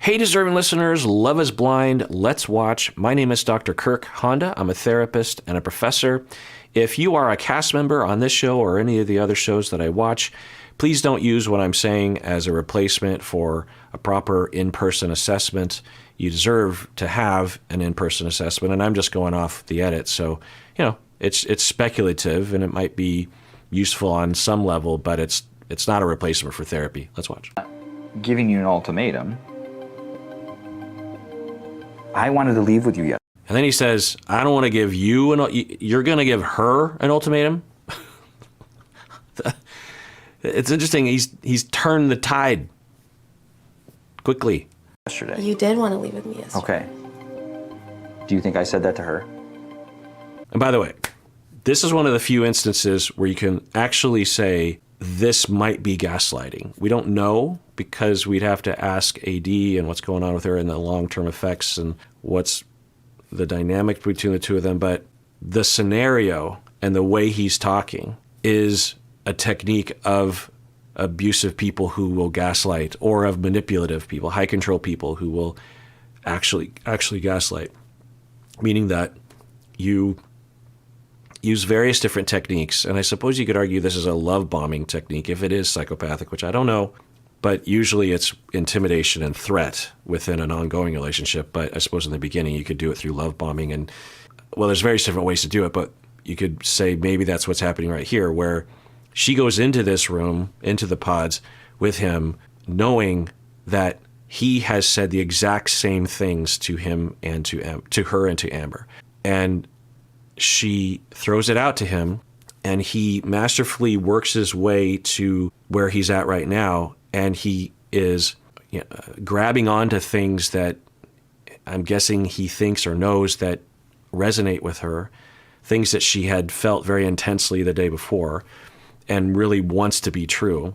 Hey, deserving listeners, Love is Blind, let's watch. My name is Dr. Kirk Honda. I'm a therapist and a professor. If you are a cast member on this show or any of the other shows that I watch, please don't use what I'm saying as a replacement for a proper in-person assessment. You deserve to have an in-person assessment, and I'm just going off the edit. So, it's speculative, and it might be useful on some level, but it's not a replacement for therapy. Let's watch. Giving you an ultimatum. I wanted to leave with you yesterday. And then he says, I don't want to give you you're going to give her an ultimatum? It's interesting. He's turned the tide quickly. Yesterday. You did want to leave with me yesterday. Okay. Do you think I said that to her? And by the way, this is one of the few instances where you can actually say this might be gaslighting. We don't know because we'd have to ask AD and what's going on with her and the long-term effects and what's the dynamic between the two of them. But the scenario and the way he's talking is a technique of abusive people who will gaslight, or of manipulative people, high control people who will actually gaslight, meaning that you use various different techniques. And I suppose you could argue this is a love bombing technique if it is psychopathic, which I don't know. But usually it's intimidation and threat within an ongoing relationship. But I suppose in the beginning you could do it through love bombing. And, well, there's various different ways to do it. But you could say maybe that's what's happening right here, where she goes into this room, into the pods with him, knowing that he has said the exact same things to him and to her and to Amber. And she throws it out to him, and he masterfully works his way to where he's at right now. And he is grabbing onto things that I'm guessing he thinks or knows that resonate with her, things that she had felt very intensely the day before and really wants to be true.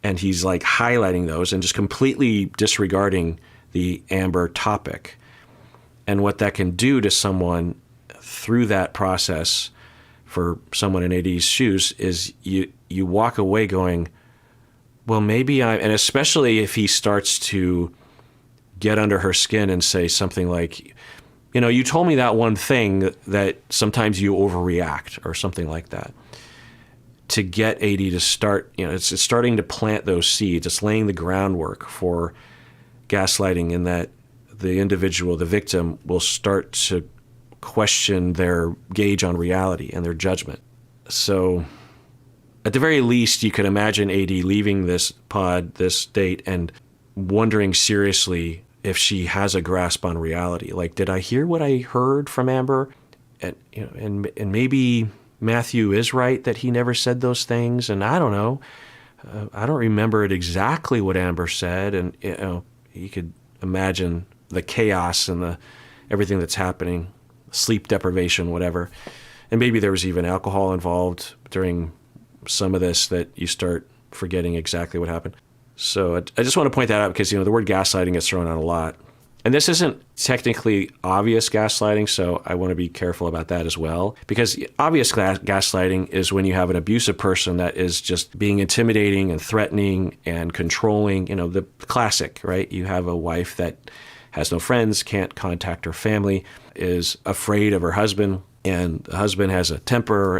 And he's like highlighting those and just completely disregarding the Amber topic. And what that can do to someone through that process, for someone in AD's shoes, is you walk away going, well, maybe and especially if he starts to get under her skin and say something like, you told me that one thing that sometimes you overreact, or something like that. To get AD to start, it's starting to plant those seeds. It's laying the groundwork for gaslighting, in that the individual, the victim, will start to question their gauge on reality and their judgment. So at the very least, you could imagine AD leaving this pod, this date, and wondering seriously if she has a grasp on reality. Like, did I hear what I heard from Amber? And maybe Matthew is right that he never said those things, and I don't know. I don't remember it exactly what Amber said, and you could imagine the chaos and everything that's happening, sleep deprivation, whatever. And maybe there was even alcohol involved during some of this, that you start forgetting exactly what happened. So I just want to point that out because, the word gaslighting gets thrown out a lot. And this isn't technically obvious gaslighting, so I want to be careful about that as well. Because obvious gaslighting is when you have an abusive person that is just being intimidating and threatening and controlling, the classic, right? You have a wife that has no friends, can't contact her family, is afraid of her husband, and the husband has a temper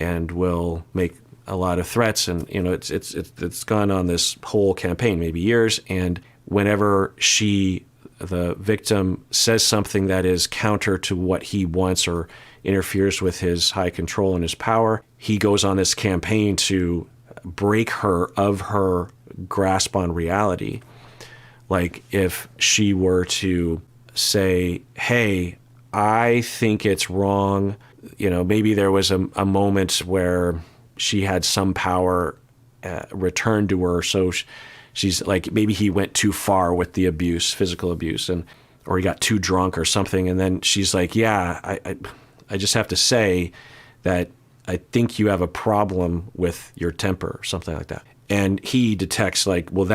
and will make a lot of threats. And, it's gone on this whole campaign, maybe years. And whenever the victim says something that is counter to what he wants or interferes with his high control and his power, he goes on this campaign to break her of her grasp on reality. Like if she were to say, hey, I think it's wrong. Maybe there was a moment where she had some power returned to her, so she's like, maybe he went too far with the abuse, physical abuse, or he got too drunk or something, and then she's like, yeah, I just have to say that I think you have a problem with your temper, or something like that. And he detects like, well,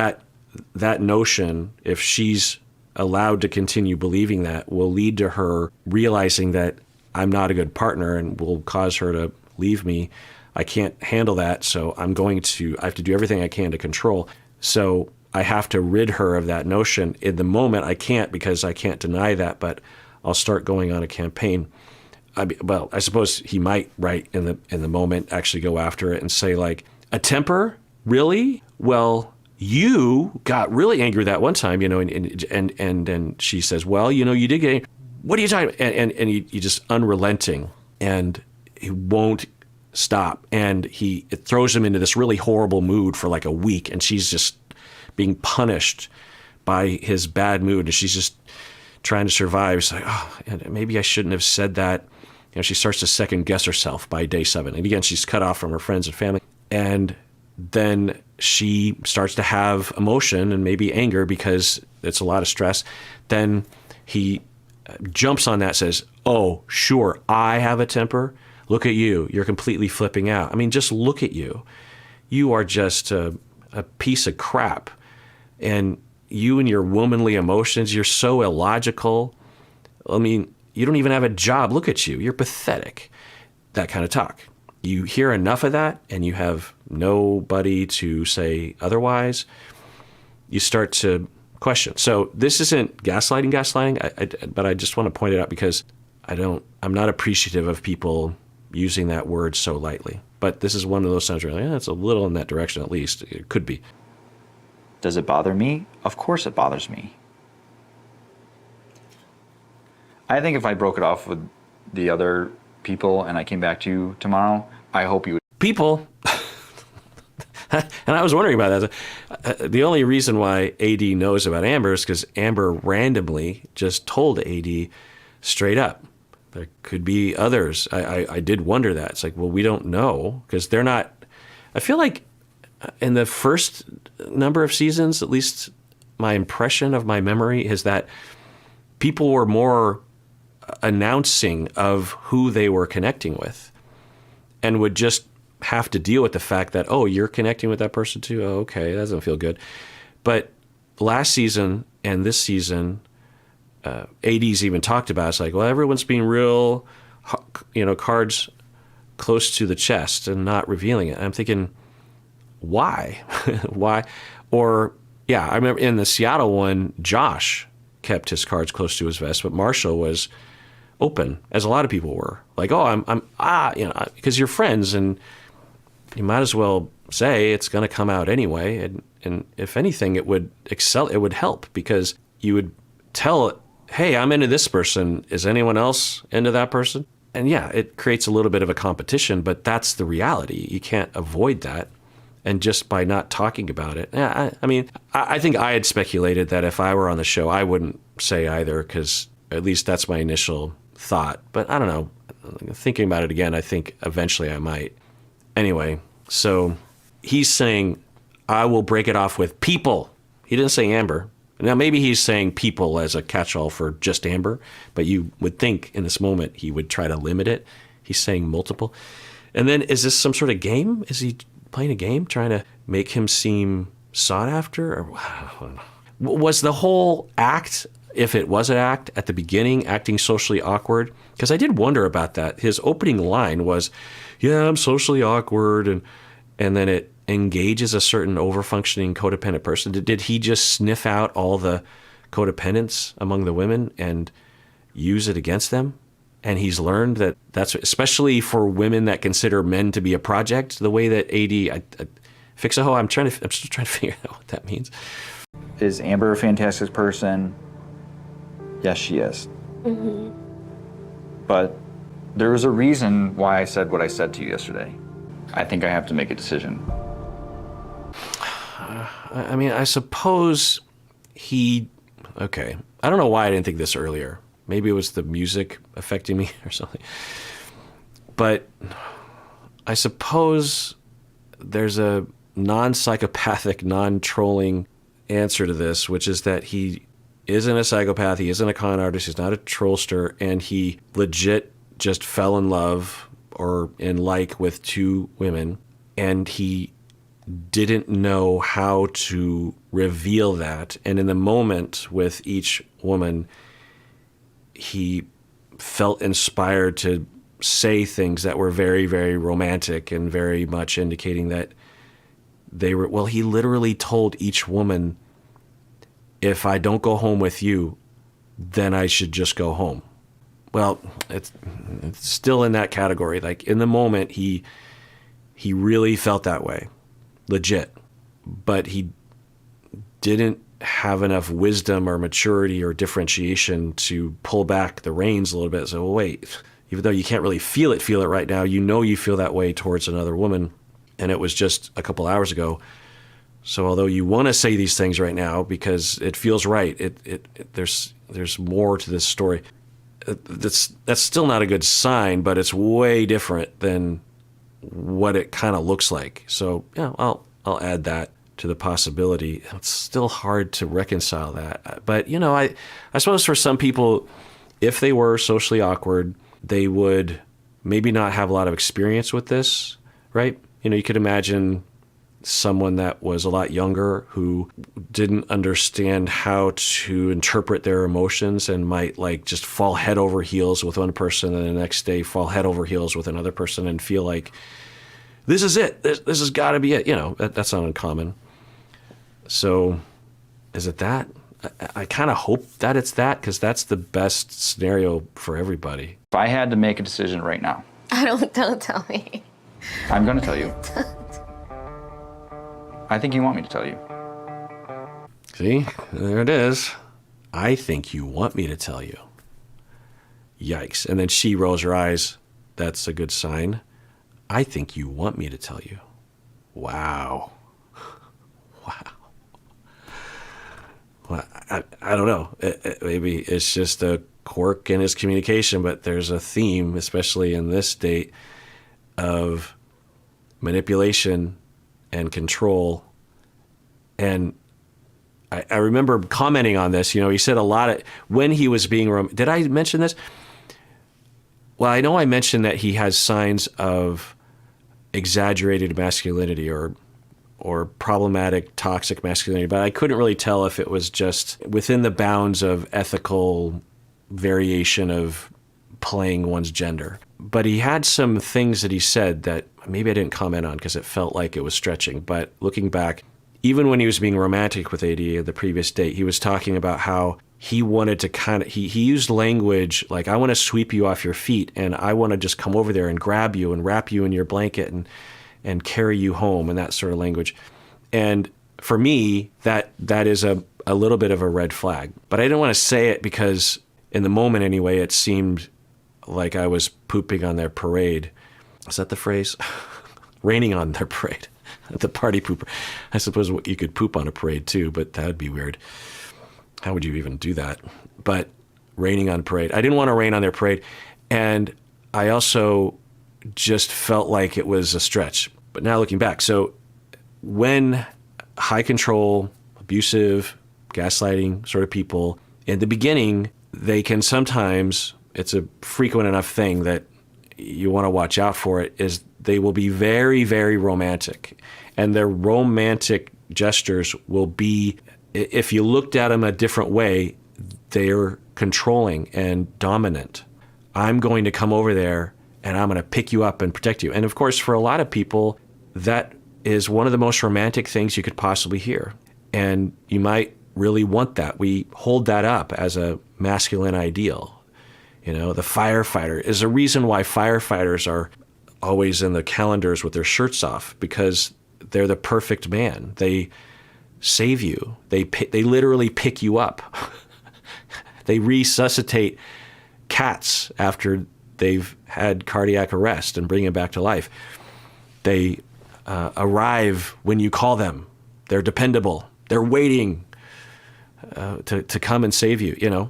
that notion, if she's allowed to continue believing that, will lead to her realizing that I'm not a good partner and will cause her to leave me. I can't handle that, so I have to do everything I can to control. So I have to rid her of that notion. In the moment, I can't because I can't deny that, but I'll start going on a campaign. I suppose he might, right, in the moment, actually go after it and say, like, a temper? Really? Well, you got really angry that one time, and she says, well, you did get angry. What are you talking about? And he just unrelenting, and he won't stop. And it throws him into this really horrible mood for like a week, and she's just being punished by his bad mood, and she's just trying to survive. It's like, oh, maybe I shouldn't have said that. She starts to second guess herself by day 7. And again, she's cut off from her friends and family. And then she starts to have emotion and maybe anger because it's a lot of stress. Then he jumps on that, says, oh, sure, I have a temper. Look at you. You're completely flipping out. I mean, just look at you. You are just a piece of crap. And you and your womanly emotions, you're so illogical. I mean, you don't even have a job. Look at you. You're pathetic. That kind of talk. You hear enough of that and you have nobody to say otherwise, you start to question. So this isn't gaslighting, but I just want to point it out because I'm not appreciative of people using that word so lightly. But this is one of those times where it's a little in that direction at least. It could be. Does it bother me? Of course it bothers me. I think if I broke it off with the other people and I came back to you tomorrow, I hope you would. People. And I was wondering about that. The only reason why AD knows about Amber is because Amber randomly just told AD straight up. There could be others. I did wonder that. It's like, well, we don't know because they're not. I feel like in the first number of seasons, at least my impression of my memory is that people were more announcing of who they were connecting with and would just have to deal with the fact that, oh, you're connecting with that person too? Oh, okay, that doesn't feel good. But last season and this season, AD's even talked about, it's like, well, everyone's being real, cards close to the chest and not revealing it. And I'm thinking, why? Why? Or, yeah, I remember in the Seattle one, Josh kept his cards close to his vest, but Marshall was open, as a lot of people were. Like, oh, because you're friends, and you might as well say it's going to come out anyway. And if anything, it would help because you would tell, hey, I'm into this person. Is anyone else into that person? And yeah, it creates a little bit of a competition, but that's the reality. You can't avoid that. And just by not talking about it, I think I had speculated that if I were on the show, I wouldn't say either, because at least that's my initial thought. But I don't know. Thinking about it again, I think eventually I might. Anyway, so he's saying, I will break it off with people. He didn't say Amber. Now, maybe he's saying people as a catch-all for just Amber, but you would think in this moment he would try to limit it. He's saying multiple. And then is this some sort of game? Is he playing a game, trying to make him seem sought after? Or was the whole act, if it was an act, at the beginning, acting socially awkward? Because I did wonder about that. His opening line was, yeah, I'm socially awkward, and then it engages a certain over-functioning codependent person. Did he just sniff out all the codependence among the women and use it against them? And he's learned that that's, especially for women that consider men to be a project, the way that Fix-A-Ho, I'm still trying to figure out what that means. Is Amber a fantastic person? Yes, she is. Mm-hmm. But there was a reason why I said what I said to you yesterday. I think I have to make a decision. I suppose okay. I don't know why I didn't think this earlier. Maybe it was the music affecting me or something. But I suppose there's a non-psychopathic, non-trolling answer to this, which is that he isn't a psychopath, he isn't a con artist, he's not a trollster, and he legit just fell in love or in like with 2 women, and he didn't know how to reveal that. And in the moment with each woman, he felt inspired to say things that were very, very romantic and very much indicating that they were, well, he literally told each woman if I don't go home with you, then I should just go home. Well, it's still in that category. Like in the moment, he really felt that way, legit, but he didn't have enough wisdom or maturity or differentiation to pull back the reins a little bit. So, well, wait, even though you can't really feel it right now, you know you feel that way towards another woman, and it was just a couple hours ago. So although you want to say these things right now because it feels right, there's more to this story. That's still not a good sign, but it's way different than what it kind of looks like. So yeah, I'll add that to the possibility. It's still hard to reconcile that. But I suppose for some people, if they were socially awkward, they would maybe not have a lot of experience with this, right? You could imagine someone that was a lot younger who didn't understand how to interpret their emotions and might like just fall head over heels with one person and the next day fall head over heels with another person and feel like this is it. This has got to be it. That's not uncommon. So is it that? I kind of hope that it's that, because that's the best scenario for everybody. If I had to make a decision right now. Don't tell me. I'm going to tell you. I think you want me to tell you. See, there it is. I think you want me to tell you. Yikes. And then she rolls her eyes. That's a good sign. I think you want me to tell you. Wow. Wow. Well, I don't know. Maybe it's just a quirk in his communication, but there's a theme, especially in this date, of manipulation and control. And I remember commenting on this. He said a lot of, when he was being, did I mention this? Well, I know I mentioned that he has signs of exaggerated masculinity or problematic, toxic masculinity, but I couldn't really tell if it was just within the bounds of ethical variation of playing one's gender. But he had some things that he said that maybe I didn't comment on because it felt like it was stretching. But looking back, even when he was being romantic with AD the previous date, he was talking about how he wanted to he used language like, I want to sweep you off your feet and I want to just come over there and grab you and wrap you in your blanket and carry you home, and that sort of language. And for me, that is a little bit of a red flag. But I didn't want to say it because in the moment anyway, it seemed like I was pooping on their parade. Is that the phrase? Raining on their parade. The party pooper. I suppose you could poop on a parade too, but that would be weird. How would you even do that? But raining on parade. I didn't want to rain on their parade. And I also just felt like it was a stretch. But now looking back, so when high control, abusive, gaslighting sort of people, in the beginning, they can sometimes, it's a frequent enough thing that you want to watch out for it, is they will be very, very romantic. And their romantic gestures will be, if you looked at them a different way, they're controlling and dominant. I'm going to come over there and I'm going to pick you up and protect you. And of course, for a lot of people, that is one of the most romantic things you could possibly hear. And you might really want that. We hold that up as a masculine ideal. The firefighter is a reason why firefighters are always in the calendars with their shirts off, because they're the perfect man. They save you. They literally pick you up. They resuscitate cats after they've had cardiac arrest and bring them back to life. They arrive when you call them. They're dependable. They're waiting to come and save you.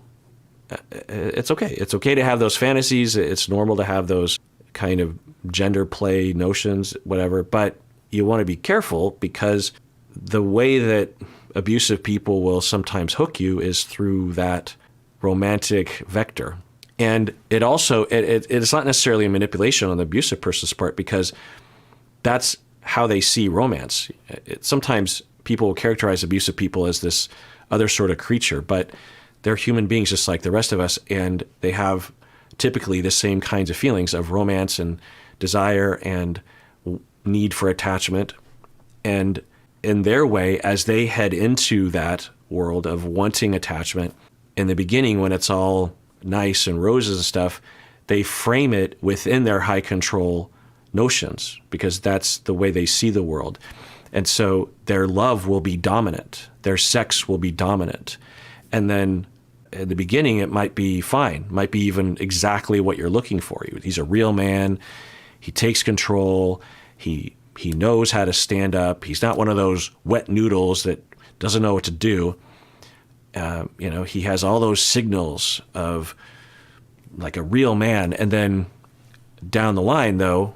It's okay. It's okay to have those fantasies. It's normal to have those kind of gender play notions, whatever. But you want to be careful, because the way that abusive people will sometimes hook you is through that romantic vector. And it also, it's not necessarily a manipulation on the abusive person's part, because that's how they see romance. Sometimes people will characterize abusive people as this other sort of creature, but they're human beings just like the rest of us, and they have typically the same kinds of feelings of romance and desire and need for attachment. And in their way, as they head into that, world of wanting attachment. In the beginning, when it's all nice and roses and stuff, they frame it within their high control notions because that's the way they see the world. And so their love will be dominant. Their sex will be dominant. And then at the beginning, it might be fine, might be even exactly what you're looking for. He's a real man. He takes control. He knows how to stand up. He's not one of those wet noodles that doesn't know what to do. He has all those signals of like a real man. And then down the line, though,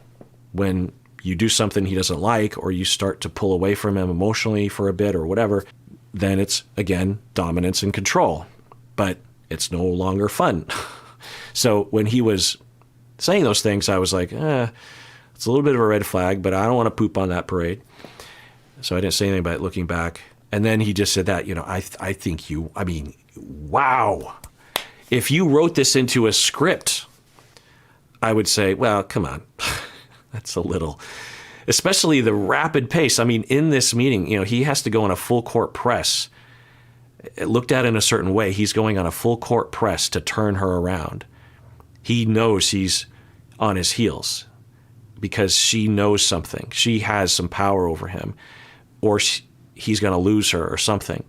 when you do something he doesn't like, or you start to pull away from him emotionally for a bit or whatever, then it's, again, dominance and control. But it's no longer fun. So when he was saying those things, I was like, it's a little bit of a red flag, but I don't want to poop on that parade. So I didn't say anything about it looking back. And then he just said that, I think wow. If you wrote this into a script, I would say, well, come on. That's a little, especially the rapid pace. I mean, in this meeting, he has to go on a full court press. Looked at in a certain way, he's going on a full court press to turn her around. He knows he's on his heels because she knows something. She has some power over him, or he's going to lose her or something.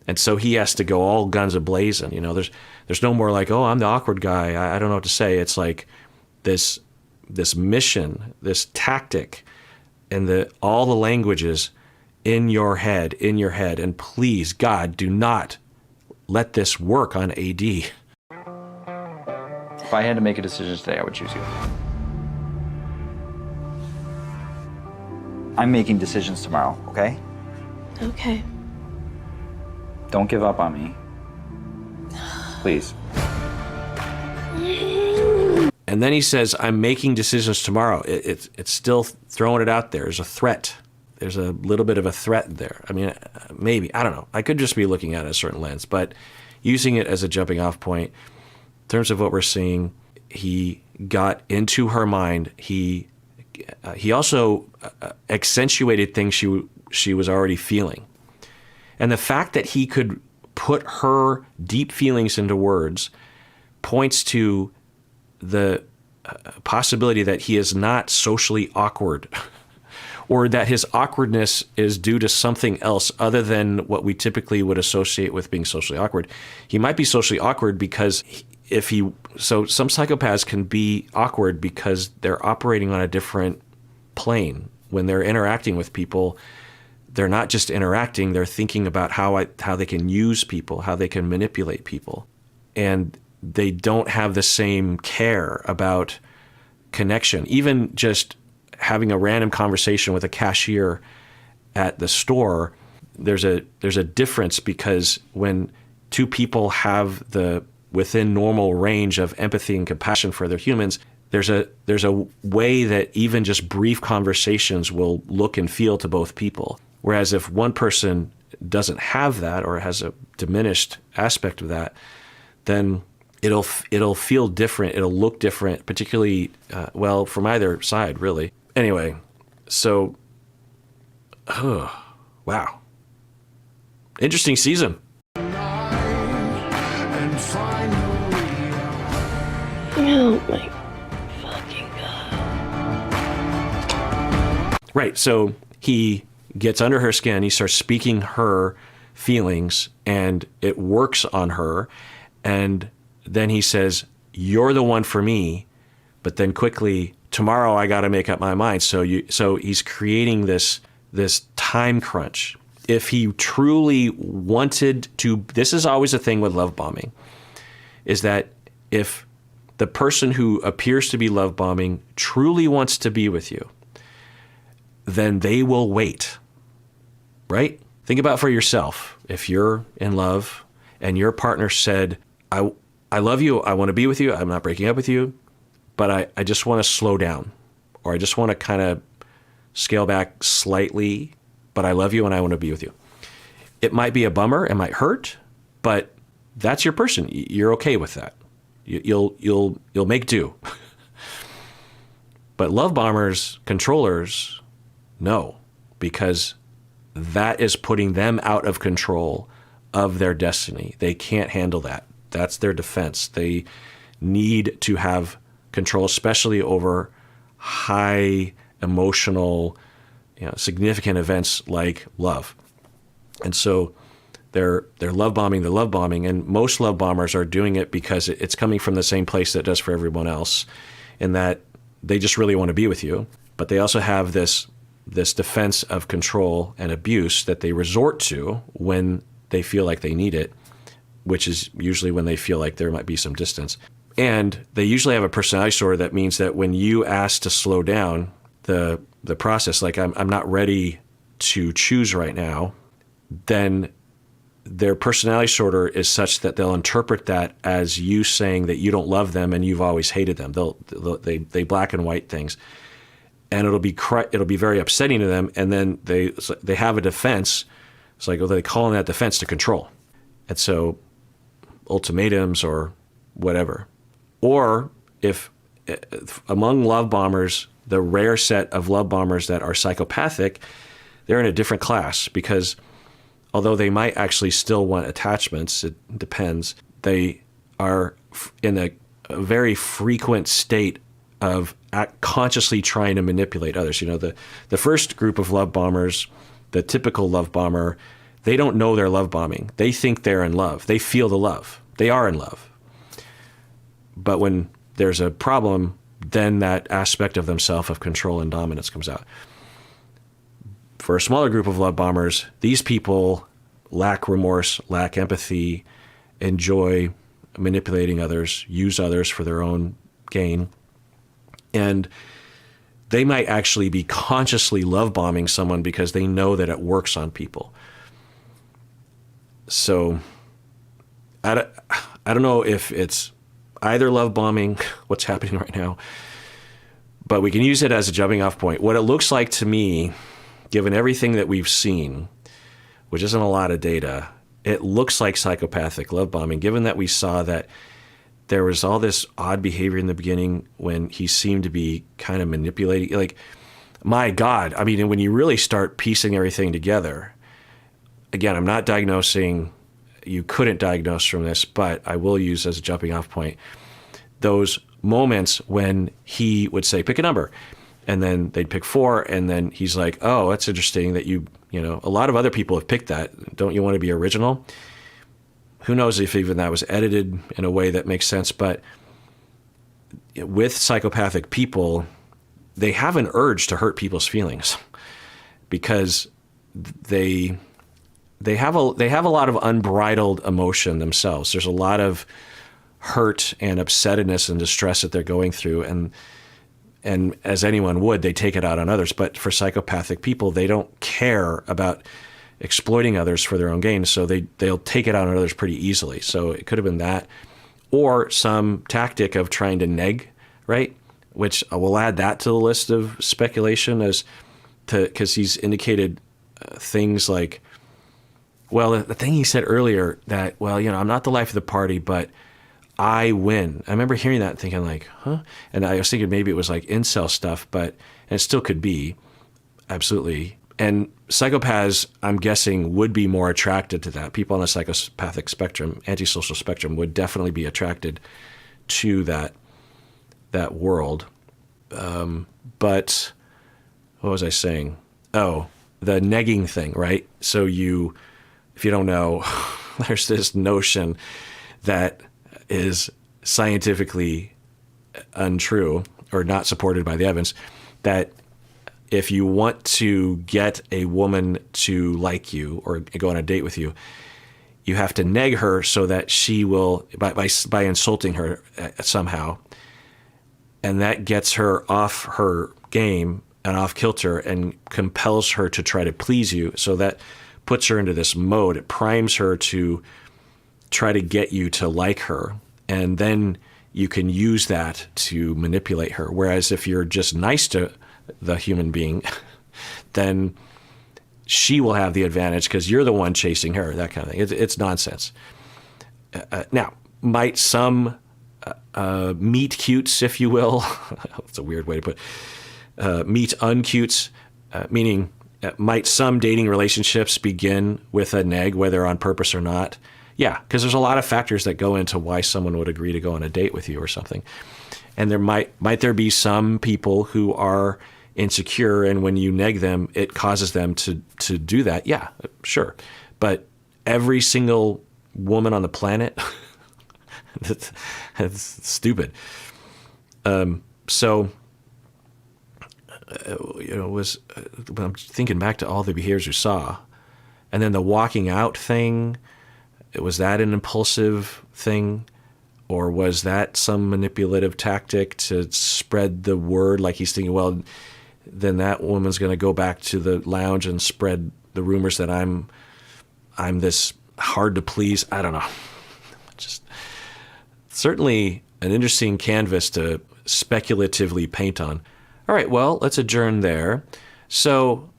And so he has to go all guns a-blazing. There's no more like, oh, I'm the awkward guy. I don't know what to say. It's like this mission, this tactic, and all the languages in your head. And please, God, do not let this work on AD. If I had to make a decision today, I would choose you. I'm making decisions tomorrow, okay? Okay. Don't give up on me. Please. And then he says, I'm making decisions tomorrow. It's still throwing it out there as a threat. There's a little bit of a threat there. I mean, maybe, I don't know. I could just be looking at it a certain lens, but using it as a jumping off point, in terms of what we're seeing, he got into her mind. He also accentuated things she was already feeling. And the fact that he could put her deep feelings into words points to the possibility that he is not socially awkward or that his awkwardness is due to something else other than what we typically would associate with being socially awkward. He might be socially awkward because so some psychopaths can be awkward because they're operating on a different plane. When they're interacting with people, they're not just interacting, they're thinking about how they can use people, how they can manipulate people. And they don't have the same care about connection. Even just having a random conversation with a cashier at the store, there's a difference because when two people have the within normal range of empathy and compassion for other humans, there's a way that even just brief conversations will look and feel to both people. Whereas if one person doesn't have that or has a diminished aspect of that, then it'll feel different. It'll look different, particularly, from either side, really. Anyway, so, wow. Interesting season. Oh my fucking God. Right, so he gets under her skin, he starts speaking her feelings, and it works on her, and then he says, you're the one for me, but then quickly, tomorrow I got to make up my mind. So he's creating this time crunch. If he truly wanted to, this is always a thing with love bombing, is that if the person who appears to be love bombing truly wants to be with you, then they will wait, right? Think about for yourself. If you're in love and your partner said, I love you, I want to be with you, I'm not breaking up with you, but I just want to slow down, or I just want to kind of scale back slightly, but I love you and I want to be with you. It might be a bummer, it might hurt, but that's your person. You're okay with that. You'll make do. But love bombers, controllers, no, because that is putting them out of control of their destiny. They can't handle that. That's their defense. They need to have control, especially over high emotional, significant events like love. And so they're love bombing, and most love bombers are doing it because it's coming from the same place that it does for everyone else, in that they just really want to be with you. But they also have this defense of control and abuse that they resort to when they feel like they need it, which is usually when they feel like there might be some distance. And they usually have a personality disorder that means that when you ask to slow down the process, like I'm not ready to choose right now, then their personality disorder is such that they'll interpret that as you saying that you don't love them and you've always hated them. They black and white things, and it'll be very upsetting to them. And then they have a defense. It's like, they call on that defense to control, and so ultimatums or whatever. Or if among love bombers, the rare set of love bombers that are psychopathic, they're in a different class, because although they might actually still want attachments, it depends, they are in a very frequent state of consciously trying to manipulate others. The first group of love bombers, the typical love bomber, they don't know they're love bombing. They think they're in love. They feel the love. They are in love. But when there's a problem, then that aspect of themselves of control and dominance comes out. For a smaller group of love bombers, these people lack remorse, lack empathy, enjoy manipulating others, use others for their own gain. And they might actually be consciously love bombing someone because they know that it works on people. So I don't know if it's either love bombing, what's happening right now, but we can use it as a jumping off point. What it looks like to me, given everything that we've seen, which isn't a lot of data, it looks like psychopathic love bombing, given that we saw that there was all this odd behavior in the beginning when he seemed to be kind of manipulating. Like, my God, I mean, when you really start piecing everything together, again, I'm not diagnosing, you couldn't diagnose from this, but I will use as a jumping off point those moments when he would say, pick a number, and then they'd pick 4, and then he's like, oh, that's interesting that a lot of other people have picked that. Don't you want to be original? Who knows if even that was edited in a way that makes sense, but with psychopathic people, they have an urge to hurt people's feelings because they have a lot of unbridled emotion themselves. There's a lot of hurt and upsetness and distress that they're going through, and as anyone would, they take it out on others. But for psychopathic people, they don't care about exploiting others for their own gain, so they'll take it out on others pretty easily. So it could have been that, or some tactic of trying to neg, right? Which we'll add that to the list of speculation because he's indicated things like, well, the thing he said earlier that, well, I'm not the life of the party, but I win. I remember hearing that and thinking like, huh? And I was thinking maybe it was like incel stuff, and it still could be, absolutely. And psychopaths, I'm guessing, would be more attracted to that. People on the psychopathic spectrum, antisocial spectrum, would definitely be attracted to that world. But what was I saying? Oh, the negging thing, right? So if you don't know, there's this notion that is scientifically untrue or not supported by the evidence that if you want to get a woman to like you or go on a date with you, you have to neg her so that she will, by insulting her somehow, and that gets her off her game and off kilter and compels her to try to please you. So that puts her into this mode. It primes her to try to get you to like her, and then you can use that to manipulate her. Whereas if you're just nice to the human being, then she will have the advantage because you're the one chasing her, that kind of thing. It's nonsense. Now, might some meet cutes, if you will, it's a weird way to put meet uncutes, meaning Might some dating relationships begin with a neg, whether on purpose or not? Yeah, because there's a lot of factors that go into why someone would agree to go on a date with you or something. And there might there be some people who are insecure, and when you neg them, it causes them to do that. Yeah, sure. But every single woman on the planet, that's stupid. So, I'm thinking back to all the behaviors you saw, and then the walking out thing. Was that an impulsive thing, or was that some manipulative tactic to spread the word? Like he's thinking, well, then that woman's going to go back to the lounge and spread the rumors that I'm this hard to please. I don't know. Just certainly an interesting canvas to speculatively paint on. All right, well, let's adjourn there. So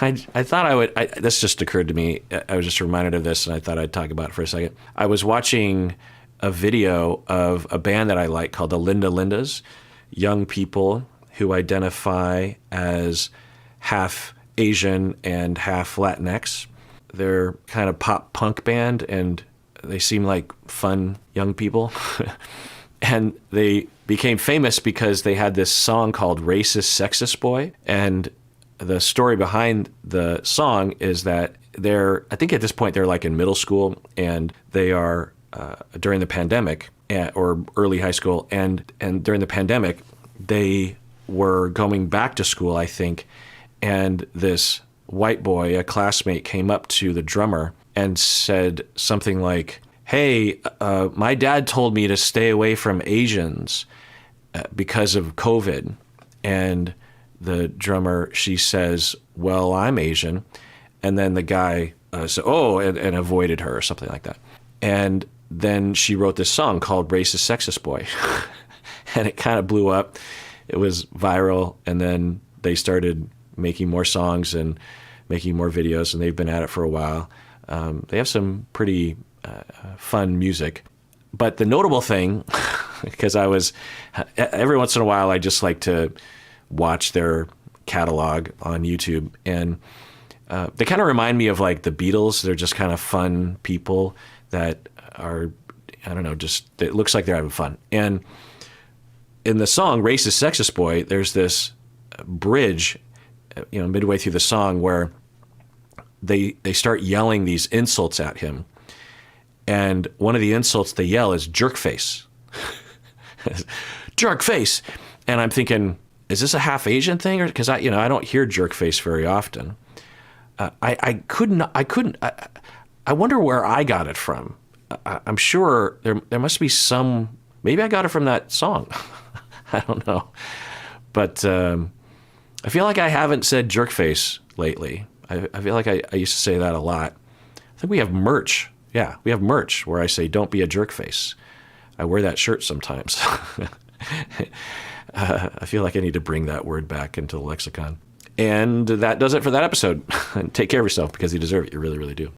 I thought this just occurred to me. I was just reminded of this, and I thought I'd talk about it for a second. I was watching a video of a band that I like called the Linda Lindas, young people who identify as half Asian and half Latinx. They're kind of pop punk band, and they seem like fun young people. And they became famous because they had this song called Racist Sexist Boy. And the story behind the song is that I think at this point they're like in middle school, and they are during the pandemic or early high school. And during the pandemic, they were going back to school, I think. And this white boy, a classmate, came up to the drummer and said something like, hey, my dad told me to stay away from Asians because of COVID. And the drummer, she says, well, I'm Asian. And then the guy said, oh, and avoided her or something like that. And then she wrote this song called Racist Sexist Boy. And it kind of blew up. It was viral. And then they started making more songs and making more videos, and they've been at it for a while. They have some pretty fun music. But the notable thing, because every once in a while, I just like to watch their catalog on YouTube, and they kind of remind me of like the Beatles. They're just kind of fun people that are, I don't know, just, it looks like they're having fun. And in the song Racist Sexist Boy, there's this bridge, midway through the song where they start yelling these insults at him. And one of the insults they yell is jerk face. Jerk face. And I'm thinking, is this a half Asian thing? Or because I don't hear jerk face very often. I wonder where I got it from. I'm sure there must be some, maybe I got it from that song. I don't know. But I feel like I haven't said jerk face lately. I feel like I used to say that a lot. I think we have merch. Yeah, we have merch where I say, don't be a jerk face. I wear that shirt sometimes. I feel like I need to bring that word back into the lexicon. And that does it for that episode. Take care of yourself because you deserve it. You really, really do.